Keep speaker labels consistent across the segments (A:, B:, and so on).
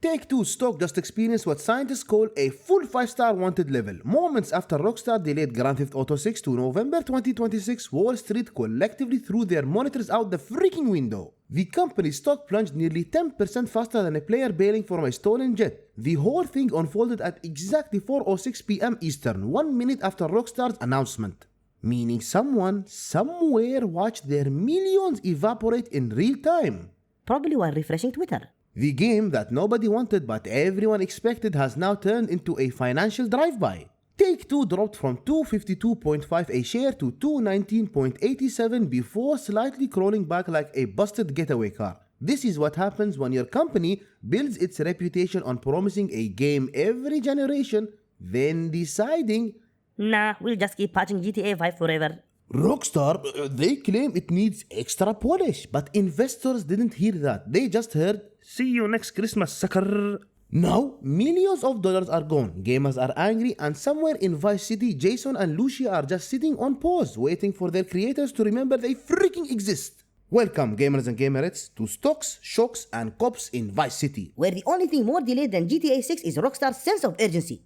A: Take-Two stock just experienced what scientists call a full 5-star wanted level. Moments after Rockstar delayed Grand Theft Auto 6 to November 2026, Wall Street collectively threw their monitors out the freaking window. The company's stock plunged nearly 10% faster than a player bailing from a stolen jet. The whole thing unfolded at exactly 4:06 p.m. Eastern, 1 minute after Rockstar's announcement. Meaning someone, somewhere watched their millions evaporate in real time.
B: Probably while refreshing Twitter.
A: The game that nobody wanted but everyone expected has now turned into a financial drive-by. Take-Two dropped from $252.5 a share to $219.87 before slightly crawling back like a busted getaway car. This is what happens when your company builds its reputation on promising a game every generation, then deciding,
B: Nah, we'll just keep patching GTA 5 forever.
A: Rockstar, they claim it needs extra polish, but investors didn't hear that. They just heard, see you next Christmas, sucker. Now, millions of dollars are gone, gamers are angry, and somewhere in Vice City, Jason and Lucia are just sitting on pause, waiting for their creators to remember they freaking exist. Welcome, gamers and gamerettes, to Stocks, Shocks, and Cops in Vice City,
B: Where the only thing more delayed than GTA 6 is Rockstar's sense of urgency.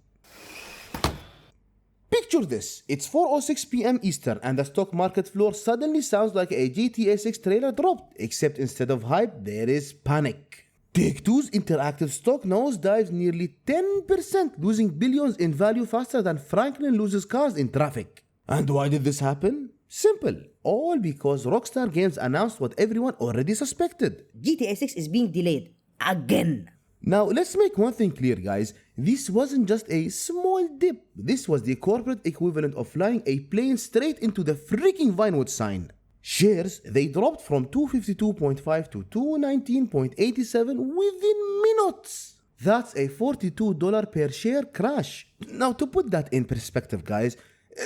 A: Picture this, it's 4:06 p.m. Eastern and the stock market floor suddenly sounds like a GTA 6 trailer dropped, except instead of hype, there is panic. Take-Two's interactive stock nosedives nearly 10%, losing billions in value faster than Franklin loses cars in traffic. And why did this happen? Simple, all because Rockstar Games announced what everyone already suspected.
B: GTA 6 is being delayed. Again.
A: Now, let's make one thing clear, guys. This wasn't just a small dip. This was the corporate equivalent of flying a plane straight into the freaking Vinewood sign. Shares, they dropped from $252.5 to $219.87 within minutes. That's a $42 per share crash. Now, to put that in perspective, guys,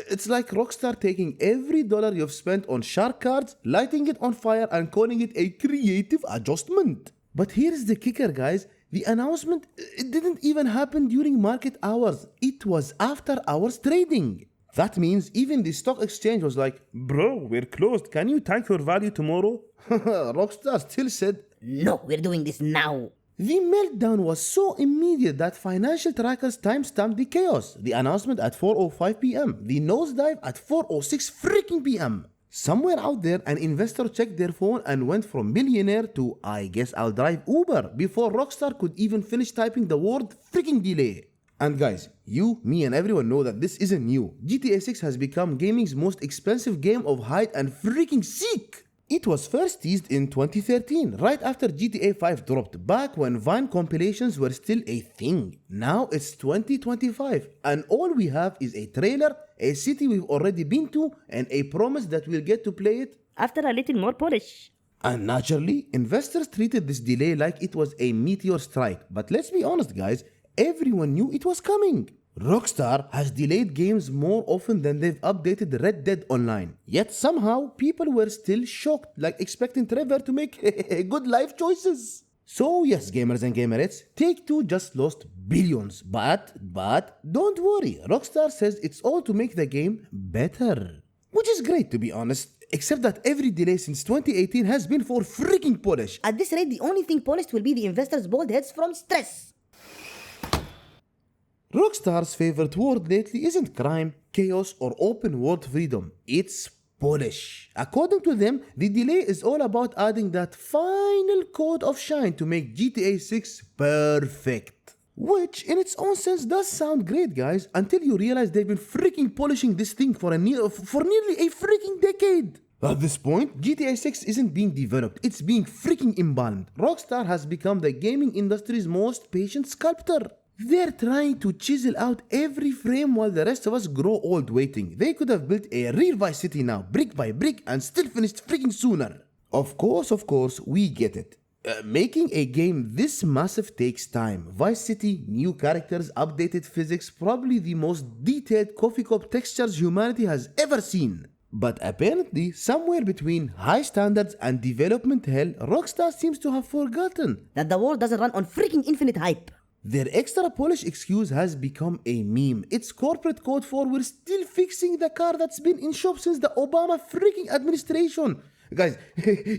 A: it's like Rockstar taking every dollar you've spent on shark cards, lighting it on fire, and calling it a creative adjustment. But here's the kicker, guys. The announcement, it didn't even happen during market hours. It was after hours trading. That means even the stock exchange was like, bro, we're closed. Can you tank your value tomorrow? Rockstar still said,
B: No, we're doing this now.
A: The meltdown was so immediate that financial trackers timestamped the chaos. The announcement at 4:05 p.m. The nosedive at 4:06 freaking p.m. Somewhere out there, an investor checked their phone and went from millionaire to I guess I'll drive Uber before Rockstar could even finish typing the word freaking delay. And guys, you, me and everyone know that this isn't new. GTA 6 has become gaming's most expensive game of hide and freaking seek. It was first teased in 2013, right after GTA 5 dropped, back when Vine compilations were still a thing. Now it's 2025, and all we have is a trailer, a city we've already been to, and a promise that we'll get to play it
B: After a little more polish.
A: And naturally, investors treated this delay like it was a meteor strike. But let's be honest, guys, everyone knew it was coming. Rockstar has delayed games more often than they've updated Red Dead Online. Yet somehow, people were still shocked, like expecting Trevor to make good life choices. So yes, gamers and gamerettes, Take-Two just lost billions. But don't worry, Rockstar says it's all to make the game better. Which is great, to be honest. Except that every delay since 2018 has been for freaking polish.
B: At this rate, the only thing polished will be the investors' bald heads from stress.
A: Rockstar's favorite word lately isn't crime, chaos, or open world freedom. It's polish. According to them, the delay is all about adding that final coat of shine to make GTA 6 perfect. Which, in its own sense, does sound great, guys, until you realize they've been freaking polishing this thing for nearly a freaking decade. At this point, GTA 6 isn't being developed, it's being freaking embalmed. Rockstar has become the gaming industry's most patient sculptor. They're trying to chisel out every frame while the rest of us grow old waiting. They could have built a real Vice City now, brick by brick, and still finished freaking sooner. Of course, we get it. Making a game this massive takes time. Vice City, new characters, updated physics, probably the most detailed coffee cup textures humanity has ever seen. But apparently, somewhere between high standards and development hell, Rockstar seems to have forgotten
B: that the world doesn't run on freaking infinite hype.
A: Their extra polish excuse has become a meme. It's corporate code for we're still fixing the car that's been in shop since the Obama freaking administration. Guys,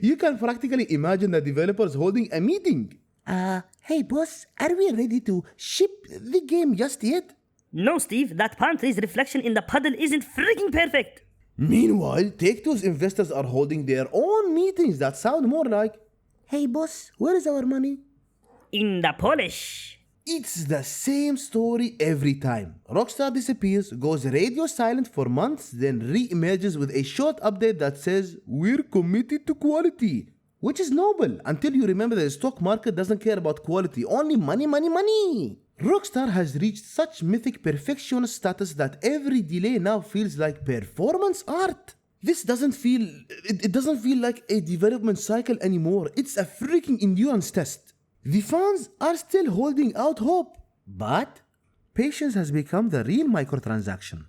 A: you can practically imagine the developers holding a meeting. Hey boss, are we ready to ship the game just yet?
C: No, Steve, that palm tree's reflection in the puddle isn't freaking perfect.
A: Meanwhile, Take-Two's investors are holding their own meetings that sound more like, hey boss, where is our money?
C: In the polish.
A: It's the same story every time. Rockstar disappears, goes radio silent for months, then re-emerges with a short update that says, we're committed to quality. Which is noble, until you remember that the stock market doesn't care about quality, only money, money, money. Rockstar has reached such mythic perfectionist status that every delay now feels like performance art. This doesn't feel like a development cycle anymore. It's a freaking endurance test. The fans are still holding out hope, but patience has become the real microtransaction.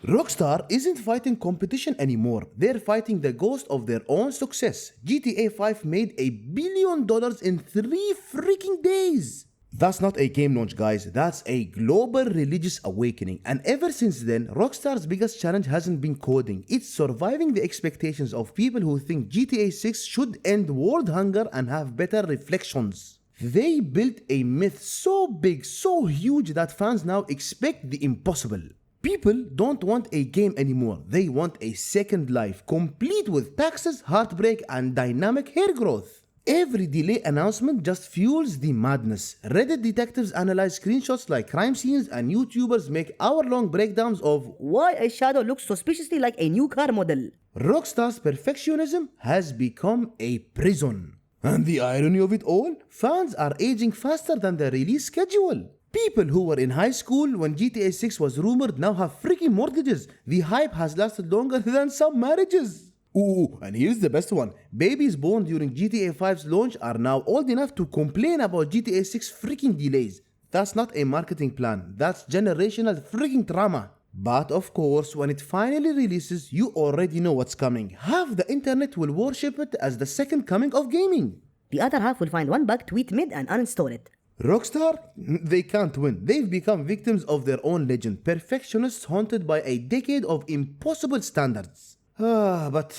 A: Rockstar isn't fighting competition anymore. They're fighting the ghost of their own success. GTA 5 made $1 billion in 3 freaking days. That's not a game launch, guys. That's a global religious awakening. And ever since then, Rockstar's biggest challenge hasn't been coding. It's surviving the expectations of people who think GTA 6 should end world hunger and have better reflections. They built a myth so big, so huge that fans now expect the impossible. People don't want a game anymore. They want a second life, complete with taxes, heartbreak, and dynamic hair growth. Every delay announcement just fuels the madness. Reddit detectives analyze screenshots like crime scenes, and YouTubers make hour-long breakdowns of
B: Why a shadow looks suspiciously like a new car model.
A: Rockstar's perfectionism has become a prison. And the irony of it all, fans are aging faster than the release schedule. People who were in high school when GTA 6 was rumored now have freaking mortgages. The hype has lasted longer than some marriages. Ooh, and here's the best one. Babies born during GTA 5's launch are now old enough to complain about GTA 6 freaking delays. That's not a marketing plan. That's generational freaking trauma. But of course, when it finally releases, you already know what's coming. Half the internet will worship it as the second coming of gaming.
B: The other half will find one bug, tweet mid, and uninstall it.
A: Rockstar? They can't win. They've become victims of their own legend. Perfectionists haunted by a decade of impossible standards. But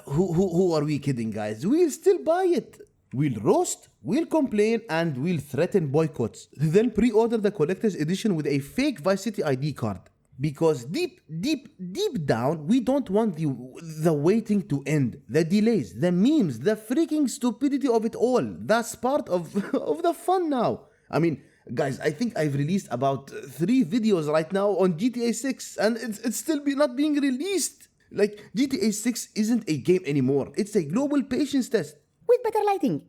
A: who are we kidding, guys? We'll still buy it. We'll roast, we'll complain, and we'll threaten boycotts. Then pre-order the collector's edition with a fake Vice City ID card. Because deep down, we don't want the waiting to end. The delays, the memes, the freaking stupidity of it all. That's part of the fun now. I mean, guys, I think I've released about 3 videos right now on GTA 6, and it's still not being released. Like, GTA 6 isn't a game anymore. It's a global patience test.
B: With better lighting.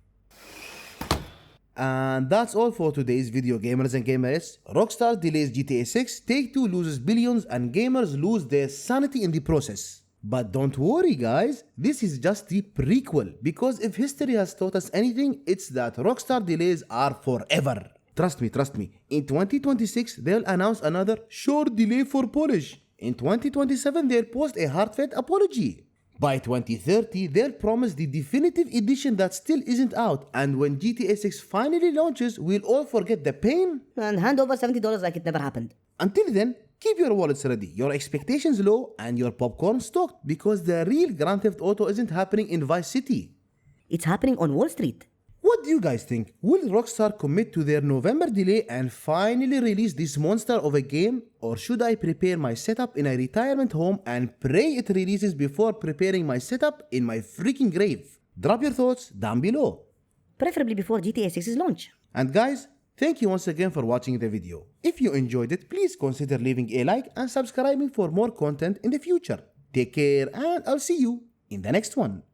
A: And that's all for today's video, gamers and gamerettes. Rockstar delays GTA 6, Take-Two loses billions, and gamers lose their sanity in the process. But don't worry, guys, this is just the prequel, because if history has taught us anything, it's that Rockstar delays are forever. Trust me, in 2026, they'll announce another short delay for polish. In 2027, they'll post a heartfelt apology. By 2030, they'll promise the definitive edition that still isn't out, and when GTA 6 finally launches, we'll all forget the pain
B: And hand over $70 like it never happened.
A: Until then, keep your wallets ready, your expectations low, and your popcorn stocked, because the real Grand Theft Auto isn't happening in Vice City.
B: It's happening on Wall Street.
A: What do you guys think? Will Rockstar commit to their November delay and finally release this monster of a game? Or should I prepare my setup in a retirement home and pray it releases before preparing my setup in my freaking grave? Drop your thoughts down below.
B: Preferably before GTA 6's launch.
A: And guys, thank you once again for watching the video. If you enjoyed it, please consider leaving a like and subscribing for more content in the future. Take care, and I'll see you in the next one.